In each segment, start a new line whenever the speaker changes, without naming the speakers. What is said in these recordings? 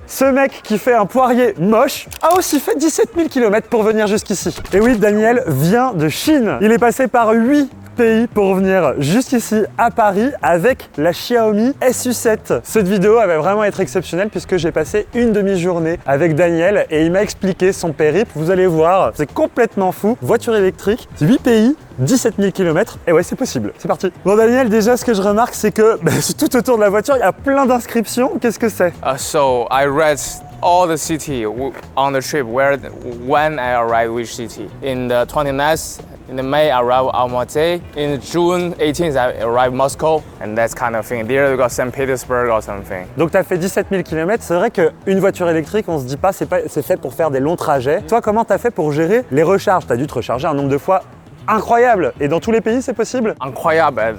Ce mec qui fait un poirier moche a aussi fait 17 000 km pour venir jusqu'ici. Et oui, Daniel vient de Chine. Il est passé par 8 pays pour venir jusqu'ici à Paris avec la Xiaomi SU7. Cette vidéo elle va vraiment être exceptionnelle puisque j'ai passé une demi-journée avec Daniel et il m'a expliqué son périple. Vous allez voir, c'est complètement fou. Voiture électrique, 8 pays, 17 000 km, et ouais c'est possible, c'est parti. Bon Daniel, déjà ce que je remarque c'est que tout autour de la voiture il y a plein d'inscriptions. Qu'est-ce que c'est?
So I read all the city on the trip when I arrived which city. In the 29th, in the May I arrived Almaty. In June 18th I arrived Moscow, and that's kind of thing. There you got St. Petersburg or something.
Donc tu as fait 17 000 km, c'est vrai qu'une voiture électrique on se dit pas c'est fait pour faire des longs trajets. Toi comment tu as fait pour gérer les recharges? Tu as dû te recharger un nombre de fois incroyable. Et dans tous les pays, c'est possible?
Incroyable.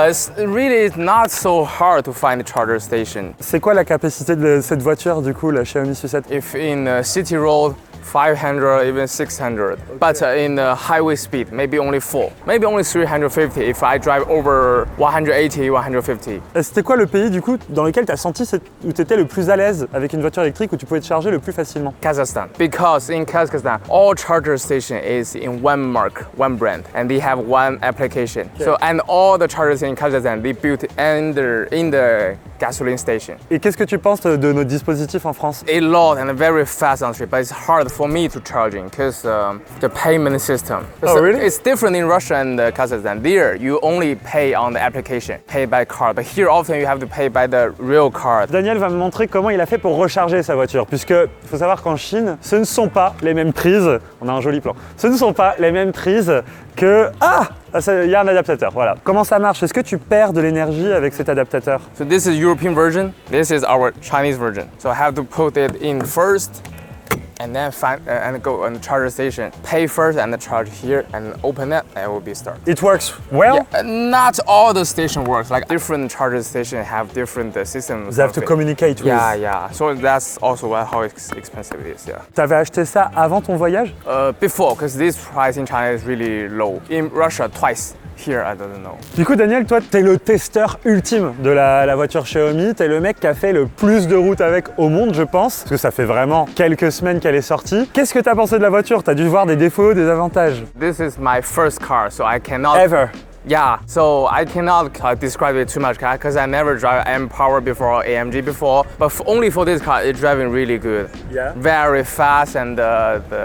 It's really not so hard to find a charger station.
C'est quoi la capacité de cette voiture, du coup, la Xiaomi SU7?
If in a city road, 500, even 600. But in highway speed, maybe only 4. Maybe only 350 if I drive over 180, 150.
C'était quoi le pays, du coup, dans lequel tu as senti où tu étais le plus à l'aise avec une voiture électrique, où tu pouvais te charger le plus facilement?
Kazakhstan. Because in Kazakhstan, all charger station is in one mark, one brand, and they have one application. Okay. So, and all the chargers in Kazakhstan, they built in the gasoline station.
Et qu'est-ce que tu penses de notre dispositif en France?
A lot and very fast on street, but it's hard for me to charging because the payment system.
Oh, really?
It's different in Russia and Kazakhstan. There, you only pay on the application, pay by card. But here, often you have to pay by the real card.
Daniel va me montrer comment il a fait pour recharger sa voiture, puisque il faut savoir qu'en Chine, ce ne sont pas les mêmes prises. On a un joli plan. Ce ne sont pas les mêmes prises que... il y a un adaptateur, voilà. Comment ça marche? Est-ce que tu perds de l'énergie avec cet adaptateur?
So this is European version. This is our Chinese version. So I have to put it in first, and then and go on the charger station. Pay first and charge here, and open it, and it will be start.
It works well?
Yeah, not all the station works. Like different charger station have different systems.
They have to communicate with.
Yeah. So that's also how expensive it is. Yeah.
T'avais acheté ça avant ton voyage?
Before, because this price in China is really low. In Russia, twice. Here, I don't know.
Du coup, Daniel, toi, t'es le testeur ultime de la voiture Xiaomi. T'es le mec qui a fait le plus de routes avec au monde, je pense. Parce que ça fait vraiment quelques semaines qu'elle est sortie. Qu'est-ce que t'as pensé de la voiture? T'as dû voir des défauts, des avantages?
This is my first car, so I cannot...
Ever?
Yeah, so I cannot describe it too much because I never drive M-Power before or AMG before. But only for this car, it's driving really good.
Yeah.
Very fast, and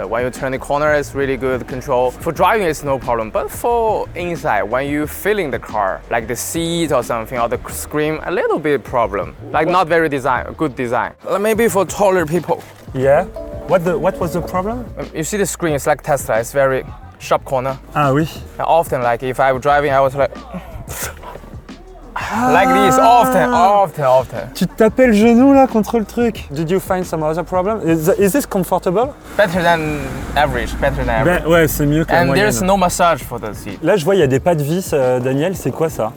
when you turn the corner, it's really good control. For driving, it's no problem. But for inside, when you feeling the car, like the seat or something, or the screen, a little bit problem. Like not very good design. Maybe for taller people.
Yeah. What was the problem?
You see the screen, it's like Tesla. It's very sharp corner.
Ah oui.
And often, like if I was driving, I was like like this often.
Tu te tapais le genou là contre le truc. Did you find some other problem? Is this comfortable?
Better than average.
Ouais, c'est mieux que la
And
moyenne.
there's no massage for the seat.
Là, je vois, il y a des pas de vis, Daniel. C'est quoi ça?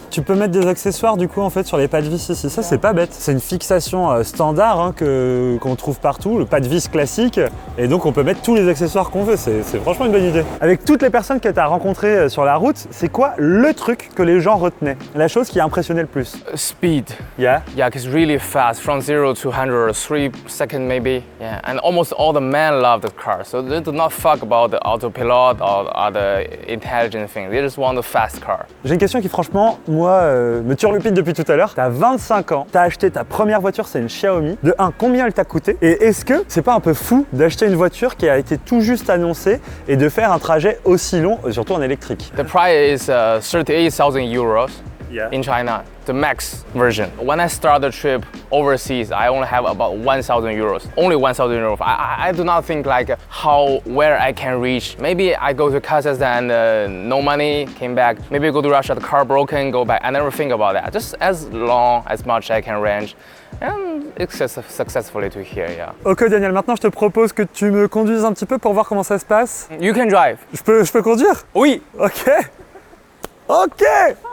Tu peux mettre des accessoires du coup en fait sur les pas de vis ici. Ça c'est pas bête. C'est une fixation standard hein, qu'on trouve partout, le pas de vis classique. Et donc on peut mettre tous les accessoires qu'on veut. C'est franchement une bonne idée. Avec toutes les personnes que tu as rencontrées sur la route, c'est quoi le truc que les gens retenaient? La chose qui a impressionné le plus?
Speed.
Yeah?
Yeah, it's really fast. From 0 to 100, 3 seconds maybe. Yeah, and almost all the men love the car. So they do not fuck about the autopilot or other intelligent things. They just want a fast car.
J'ai une question qui franchement, moi, me turlupine depuis tout à l'heure. T'as 25 ans, t'as acheté ta première voiture, c'est une Xiaomi. De 1, combien elle t'a coûté? Et est-ce que c'est pas un peu fou d'acheter une voiture qui a été tout juste annoncée et de faire un trajet aussi long, surtout en électrique?
The price is 38,000 euros.
Yeah.
In China, the max version. When I start the trip overseas, I only have about 1,000 euros. Only 1,000 euros. I do not think like where I can reach. Maybe I go to Kazakhstan, no money, came back. Maybe go to Russia, the car broken, go back. I never think about that. Just as long as much I can range. And successfully to here, yeah.
Ok Daniel, maintenant je te propose que tu me conduises un petit peu pour voir comment ça se passe.
You can drive.
Je peux conduire?
Oui.
Ok. Ok.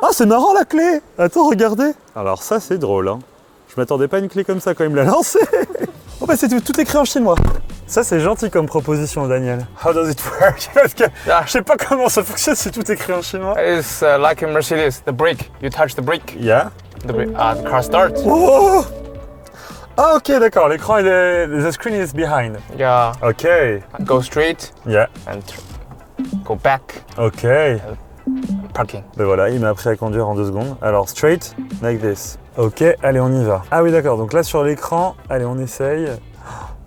Ah c'est marrant la clé. Attends, regardez. Alors ça c'est drôle hein. Je m'attendais pas à une clé comme ça quand il me l'a lancée. Oh bah c'est tout écrit en chinois. Ça c'est gentil comme proposition Daniel. How does it work? Parce que je sais pas comment ça fonctionne si tout écrit en chinois.
It's like a Mercedes, the brake. You touch the brake.
Yeah.
The car starts.
Oh Ah ok, d'accord, l'écran, the screen is behind.
Yeah.
Ok,
Go straight
yeah,
and go back.
ok.
Parking.
Ben voilà, il m'a appris à conduire en 2 secondes. Alors, straight, like this. Ok, allez, on y va. Ah oui, d'accord, donc là, sur l'écran, allez, on essaye.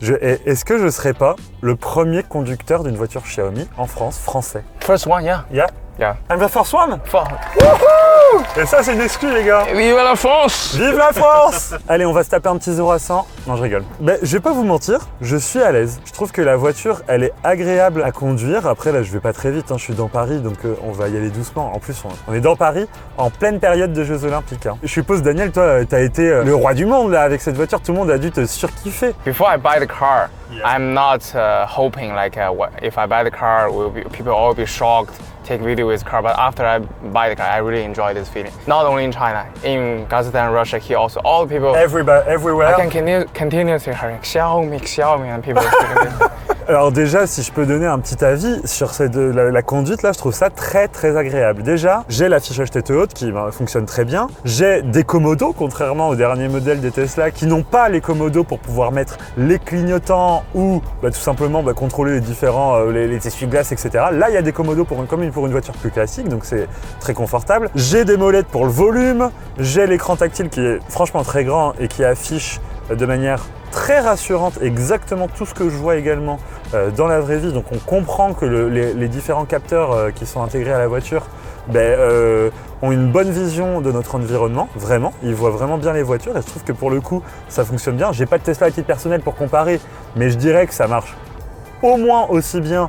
Est-ce que je serais pas le premier conducteur d'une voiture Xiaomi en France, français?
First one, yeah.
Yeah?
Yeah.
I'm the first one?
Fuck.
Et ça, c'est une excuse, les gars.
Vive la France!
Vive la France! Allez, on va se taper un petit 0 à 100. Non, je rigole. Ben, je vais pas vous mentir, je suis à l'aise. Je trouve que la voiture, elle est agréable à conduire. Après, là, je vais pas très vite, hein. Je suis dans Paris, donc on va y aller doucement. En plus, on est dans Paris, en pleine période de Jeux Olympiques. Hein. Je suppose, Daniel, toi, t'as été le roi du monde, là, avec cette voiture. Tout le monde a dû te surkiffer.
Before I buy the car,
Yeah.
I'm not hoping like if I buy the car, people all be shocked, take video with car. But after I buy the car, I really enjoy this feeling. Not only in China, in Kazakhstan, Russia, here also, all people.
Everywhere.
I can continuously hear Xiaomi, Xiaomi, and people.
Alors déjà, si je peux donner un petit avis sur la conduite, là, je trouve ça très très agréable. Déjà, j'ai l'affichage tête haute qui fonctionne très bien. J'ai des commodos, contrairement aux derniers modèles des Tesla, qui n'ont pas les commodos pour pouvoir mettre les clignotants ou tout simplement contrôler les différents les essuie-glaces, etc. Là, il y a des commodos pour une voiture plus classique, donc c'est très confortable. J'ai des molettes pour le volume. J'ai l'écran tactile qui est franchement très grand et qui affiche de manière très rassurante exactement tout ce que je vois également dans la vraie vie. Donc on comprend que les différents capteurs qui sont intégrés à la voiture ont une bonne vision de notre environnement, vraiment. Ils voient vraiment bien les voitures et je trouve que pour le coup, ça fonctionne bien. J'ai pas de Tesla à titre personnel pour comparer, mais je dirais que ça marche au moins aussi bien,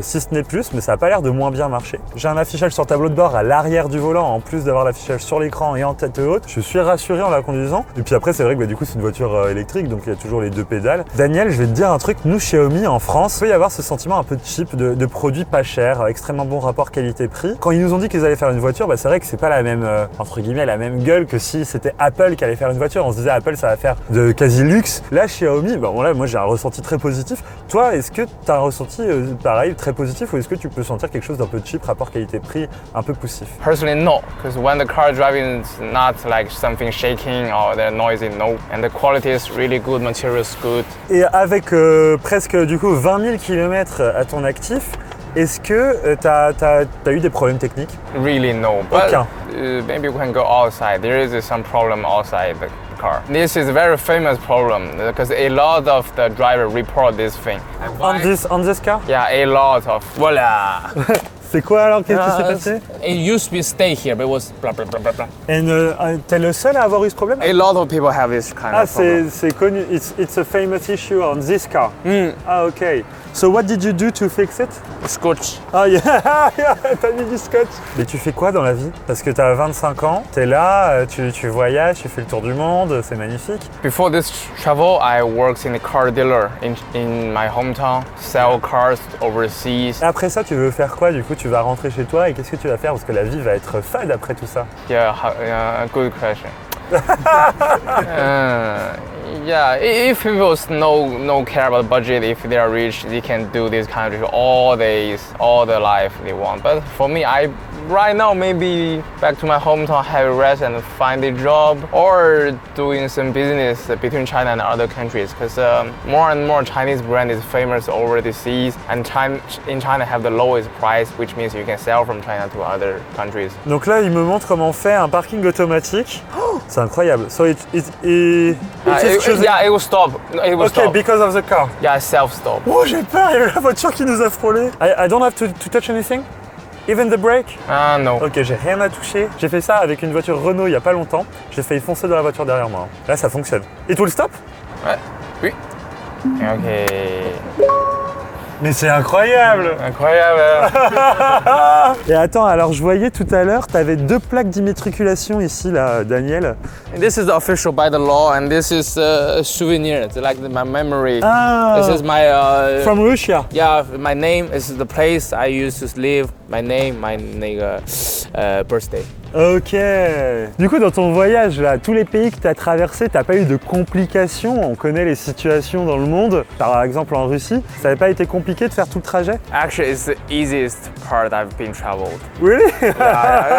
si ce n'est plus, mais ça n'a pas l'air de moins bien marcher. J'ai un affichage sur tableau de bord à l'arrière du volant, en plus d'avoir l'affichage sur l'écran et en tête haute. Je suis rassuré en la conduisant. Et puis après, c'est vrai que du coup, c'est une voiture électrique, donc il y a toujours les 2 pédales. Daniel, je vais te dire un truc, nous, Xiaomi, en France, il peut y avoir ce sentiment un peu cheap de produits pas chers, extrêmement bon rapport qualité-prix. Quand ils nous ont dit qu'ils allaient faire une voiture, c'est vrai que c'est pas la même, entre guillemets, la même gueule que si c'était Apple qui allait faire une voiture. On se disait, Apple, ça va faire de quasi luxe. Là, Xiaomi, là, moi, j'ai un ressenti très positif. Toi, est-ce que tu as un ressenti pareil, très positif, ou est-ce que tu peux sentir quelque chose d'un peu cheap, rapport qualité-prix, un peu poussif?
Personally, no, because when the car driving is not like something shaking or the noisy, no, and the quality is really good, material is good.
Et avec presque du coup 20 000 km à ton actif, est-ce que t'as eu des problèmes techniques?
Really, no.
Aucun.
But maybe we can go outside. There is some problem outside the car. This is a very famous problem because a lot of the driver report this thing.
On this car?
Yeah, a lot of. Voila.
C'est quoi alors? Qu'est-ce qui s'est passé?
It used to be stay here, but it was blah blah blah blah blah.
Et t'es le seul à avoir eu ce problème?
A lot of people have this kind of problem.
C'est connu. It's a famous issue on this car. Ah ok. So what did you do to fix it?
Scotch.
Ah yeah, t'as mis du scotch. Mais tu fais quoi dans la vie? Parce que t'as 25 ans, t'es là, tu voyages, tu fais le tour du monde, c'est magnifique.
Before this travel, I worked in a car dealer in my hometown, sell cars overseas.
Après ça, tu veux faire quoi du coup? Tu vas rentrer chez toi et qu'est-ce que tu vas faire? Parce que la vie va être fade après tout ça.
Yeah, good question. Yeah, if people no care about budget, if they are rich, they can do this kind of all the life they want. But for me, right now maybe back to my hometown, have a rest and find a job or doing some business between China and other countries. Because more and more Chinese brand is famous over the seas, and in China have the lowest price, which means you can sell from China to other countries.
Donc là, il me montre comment on fait un parking automatique. Oh, c'est incroyable. So it
will stop. It will
okay,
stop.
because of the car.
Yeah, self-stop.
Oh, j'ai peur, il y a la voiture qui nous a frôlé. I don't have to touch anything? Even the brake?
No.
Ok, j'ai rien à toucher. J'ai fait ça avec une voiture Renault il y a pas longtemps. J'ai failli foncer dans la voiture derrière moi. Là, ça fonctionne. It will stop?
Ouais. Oui. Ok.
Mais c'est incroyable!
Incroyable!
Et attends, alors je voyais tout à l'heure, tu avais 2 plaques d'immatriculation ici, là, Daniel.
This is official by the law, and this is a souvenir. It's like my memory.
Ah!
This is my.
From Russia?
Yeah, my name. This is the place I used to live. My name, my birthday.
Ok. Du coup, dans ton voyage, là, tous les pays que tu as traversés, t'as pas eu de complications? On connaît les situations dans le monde. Par exemple, en Russie, ça n'avait pas été compliqué de faire tout le trajet?
Actually, it's the easiest part I've been traveled.
Really?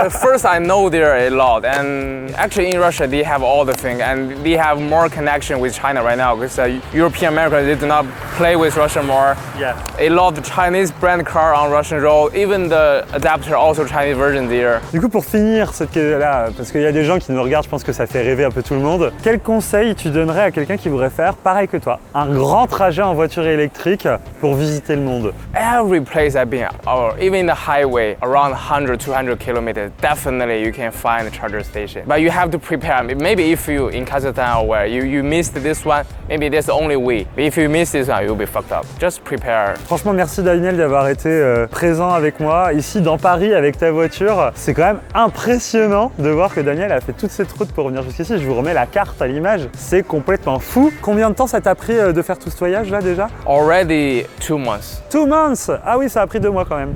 First, I know there a lot, and actually in Russia they have all the things, and they have more connection with China right now because European Americans they do not play with Russia more.
Yeah.
A lot of Chinese brand car on Russian road, even the adapter also Chinese version there.
Du coup, pour finir cette là, parce qu'il y a des gens qui nous regardent, je pense que ça fait rêver un peu tout le monde. Quel conseil tu donnerais à quelqu'un qui voudrait faire pareil que toi, un grand trajet en voiture électrique pour visiter le monde?
Every place I've been, or even the highway, around 100-200 kilometers, definitely you can find a charger station. But you have to prepare. Maybe if you in Kazakhstan or where you missed this one, maybe that's the only way. But if you miss this one, you'll be fucked up. Just prepare.
Franchement, merci Daniel d'avoir été présent avec moi ici dans Paris avec ta voiture. C'est quand même impressionnant de voir que Daniel a fait toute cette route pour venir jusqu'ici. Je vous remets la carte à l'image. C'est complètement fou. Combien de temps ça t'a pris de faire tout ce voyage là déjà?
Already 2 months.
2 months. Ah oui, ça a pris 2 mois quand même.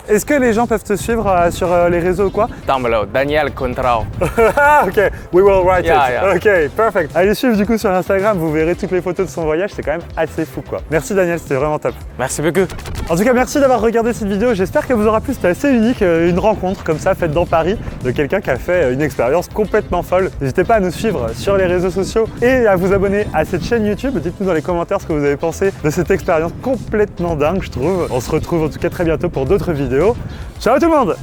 Est-ce que les gens peuvent te suivre sur les réseaux ou quoi?
Down below, Daniel Contrao.
Ok, we will write it.
Yeah.
Ok, perfect. Allez suivre du coup sur Instagram, vous verrez toutes les photos de son voyage, c'est quand même assez fou quoi. Merci Daniel, c'était vraiment top.
Merci beaucoup.
En tout cas, merci d'avoir regardé cette vidéo, j'espère qu'elle vous aura plu, c'était assez unique, une rencontre comme ça faite dans Paris de quelqu'un qui a fait une expérience complètement folle. N'hésitez pas à nous suivre sur les réseaux sociaux et à vous abonner à cette chaîne YouTube. Dites-nous dans les commentaires ce que vous avez pensé de cette expérience complètement dingue, je trouve. On se retrouve en tout cas très bientôt pour d'autres vidéos. Ciao tout le monde!